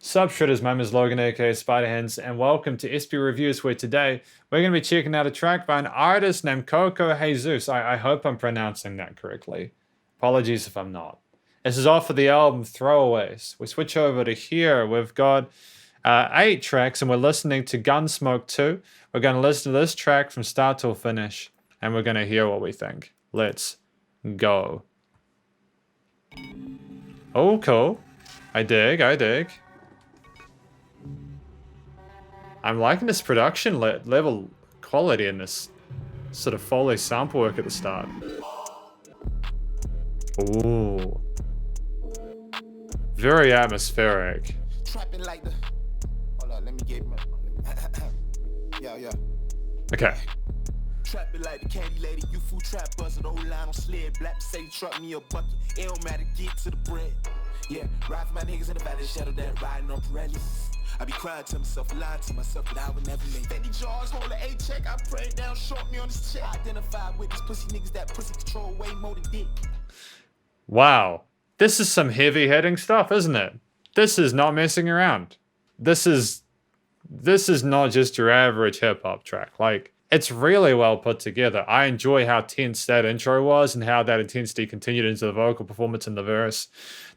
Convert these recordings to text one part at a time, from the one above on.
Sup Shredders, my name is Logan aka Spiderhands, and welcome to SP Reviews, where today we're going to be checking out a track by an artist named COCOA HAZEUS. I hope I'm pronouncing that correctly. Apologies if I'm not. This is off of the album Throwaways. We switch over to here. We've got 8 tracks, and we're listening to Gunsmoke 2. We're going to listen to this track from start till finish, and we're going to hear what we think. Let's go. Oh, cool. I dig. I'm liking this production level quality in this sort of Foley sample work at the start. Ooh. Very atmospheric. Trapping like the. Hold on, let me get my. Yeah. Okay. Trapping like the candy lady, you fool trap buzzing, old line on sled, black say truck me a bucket, it don't matter, get to the bread. Yeah, ride for my niggas in the valley, shadow that riding on Pirellis. I be crying to myself, lying to myself that I would never make. Fendi jars, hold a check, I pray down, short me on this check. Identify with these pussy niggas that pussy control way more than dick. Wow. This is some heavy hitting stuff, isn't it? This is not messing around. This is not just your average hip hop track. Like, it's really well put together. I enjoy how tense that intro was and how that intensity continued into the vocal performance in the verse.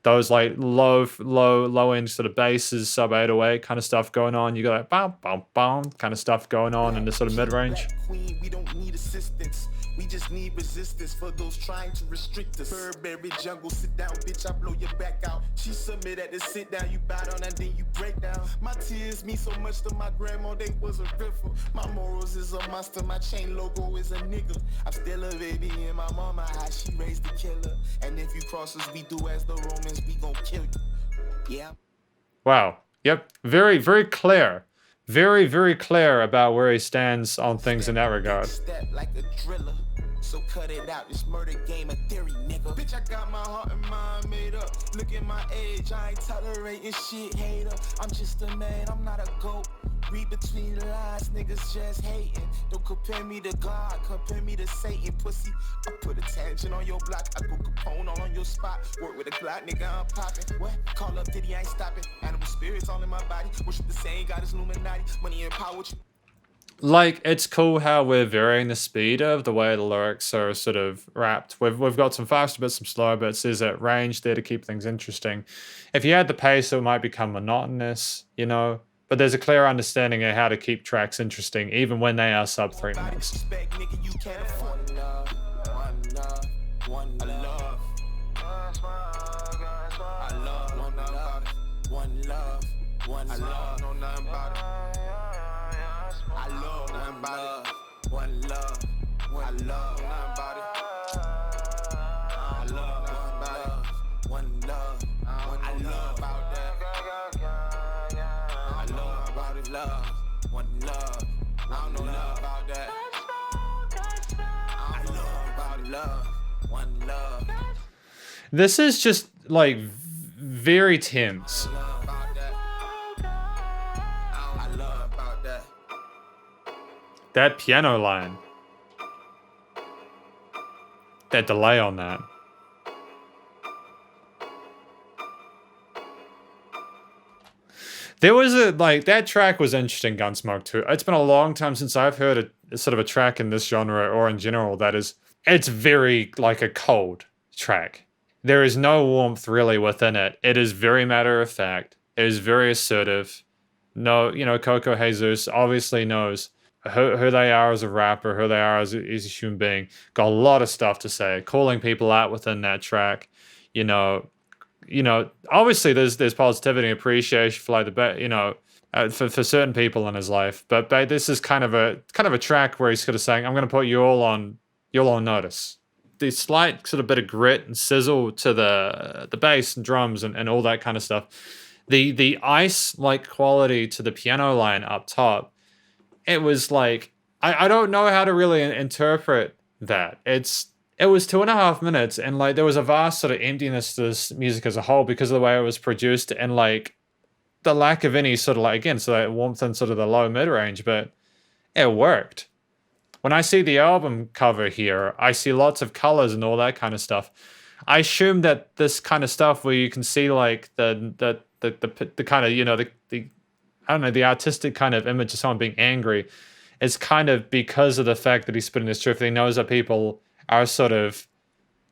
Those like low end sort of basses, sub 808 kind of stuff going on. You got like bam, bam, bam kind of stuff going on in the sort of mid range. Queen, we don't need assistance. We just need resistance for those trying to restrict us. Burberry jungle, sit down, bitch, I blow your back out. She submit at the sit down, you bow down and then you break down. My tears mean so much to my grandma, they was a river. My morals is a monster, my chain logo is a nigga. I'm still a baby in my mama, how she raised the killer. And if you cross us, we do as the Romans, we gon' kill you. Yeah. Wow. Yep. Very, very clear. Very clear about where he stands on things in that regard. Step like a driller. So cut it out, this murder game a theory, nigga. Bitch, I got my heart and mind made up. Look at my age, I ain't tolerating shit, hater. I'm just a man, I'm not a goat. Read between the lines, niggas just hating. Don't compare me to God, compare me to Satan, pussy. I put a tangent on your block, I go Capone all on your spot. Work with a Glock, nigga, I'm popping. What? Call up Diddy, I ain't stopping. Animal spirits all in my body. Worship the same God as Illuminati. Money and power, what you... Like, it's cool how we're varying the speed of the way the lyrics are sort of wrapped. We've got some faster bits, some slower bits. There's that range there to keep things interesting. If you add the pace, it might become monotonous, you know? But there's a clear understanding of how to keep tracks interesting, even when they are sub 3 minutes. This is just like very tense. That piano line. That delay on that. There was that track was interesting, Gunsmoke 2. It's been a long time since I've heard a sort of a track in this genre or in general it's very like a cold track. There is no warmth really within it. It is very matter of fact. It is very assertive. No, you know, COCOA HAZEUS obviously knows who they are as a rapper, who they are as a human being. Got a lot of stuff to say, calling people out within that track. You know, obviously there's positivity and appreciation for like for certain people in his life. But this is kind of a track where he's sort of saying, I'm going to put you all on notice. The slight sort of bit of grit and sizzle to the bass and drums and all that kind of stuff. The ice-like quality to the piano line up top. It was like, I don't know how to really interpret that. It was 2.5 minutes, and like there was a vast sort of emptiness to this music as a whole because of the way it was produced and like the lack of any sort of like, again, so that warmth in sort of the low mid range, but it worked. When I see the album cover here, I see lots of colors and all that kind of stuff. I assume that this kind of stuff where you can see like the the kind of, the I don't know, the artistic kind of image of someone being angry is kind of because of the fact that he's spitting this truth. He knows that people are sort of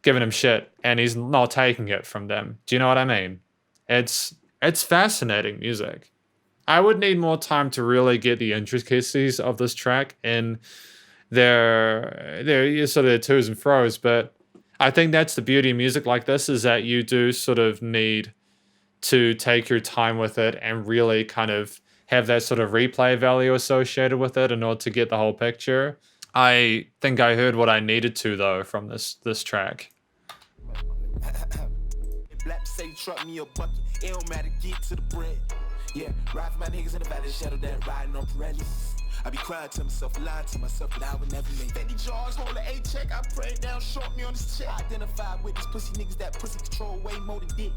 giving him shit and he's not taking it from them. Do you know what I mean? It's fascinating music. I would need more time to really get the intricacies of this track in their sort of their twos and fros, but I think that's the beauty of music like this, is that you do sort of need to take your time with it and really kind of have that sort of replay value associated with it in order to get the whole picture. I think I heard what I needed to, though, from this track. Black say truck me a bucket, it don't matter, get to the bread. Yeah, ride for my niggas in the valley, shadow that riding on Pirellis. I be crying to myself, lying to myself that I would never make. Fendi jars, hold an A check, I pray down, short me on this check. Identify with these pussy niggas, that pussy control way more than dick.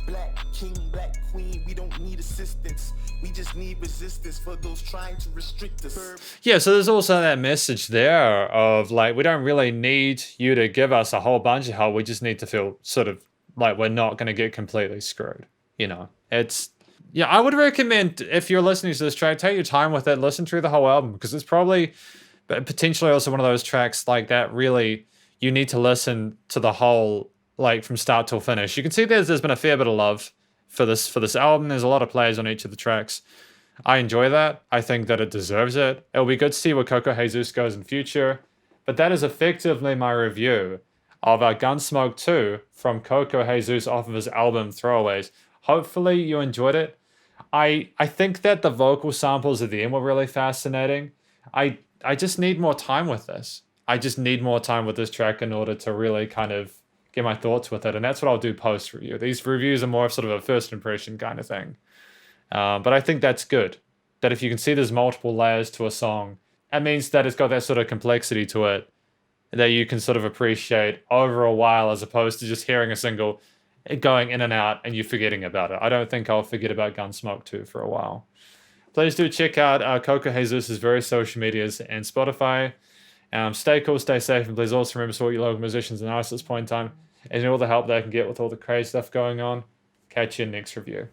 Black king, black queen, we don't need assistance. We just need resistance for those trying to restrict us. Yeah, so there's also that message there of like, we don't really need you to give us a whole bunch of help. We just need to feel sort of like we're not going to get completely screwed. Yeah, I would recommend, if you're listening to this track, take your time with it, listen through the whole album, because it's probably potentially also one of those tracks like that really you need to listen to the whole, like from start till finish. You can see there's been a fair bit of love for this album. There's a lot of plays on each of the tracks. I enjoy that. I think that it deserves it. It'll be good to see where COCOA HAZEUS goes in future. But that is effectively my review of Gunsmoke 2 from COCOA HAZEUS off of his album Throwaways. Hopefully you enjoyed it. I think that the vocal samples at the end were really fascinating. I just need more time with this. I just need more time with this track in order to really kind of get my thoughts with it. And that's what I'll do post-review. These reviews are more of sort of a first impression kind of thing. But I think that's good. That if you can see there's multiple layers to a song, it means that it's got that sort of complexity to it that you can sort of appreciate over a while, as opposed to just hearing a single going in and out and you forgetting about it. I don't think I'll forget about Gunsmoke 2 for a while. Please do check out COCOA HAZEUS' various social medias and Spotify. Stay cool, stay safe, and please also remember to support your local musicians and artists at this point in time, and all the help they can get with all the crazy stuff going on. Catch you in the next review.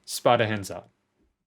Spider hands up.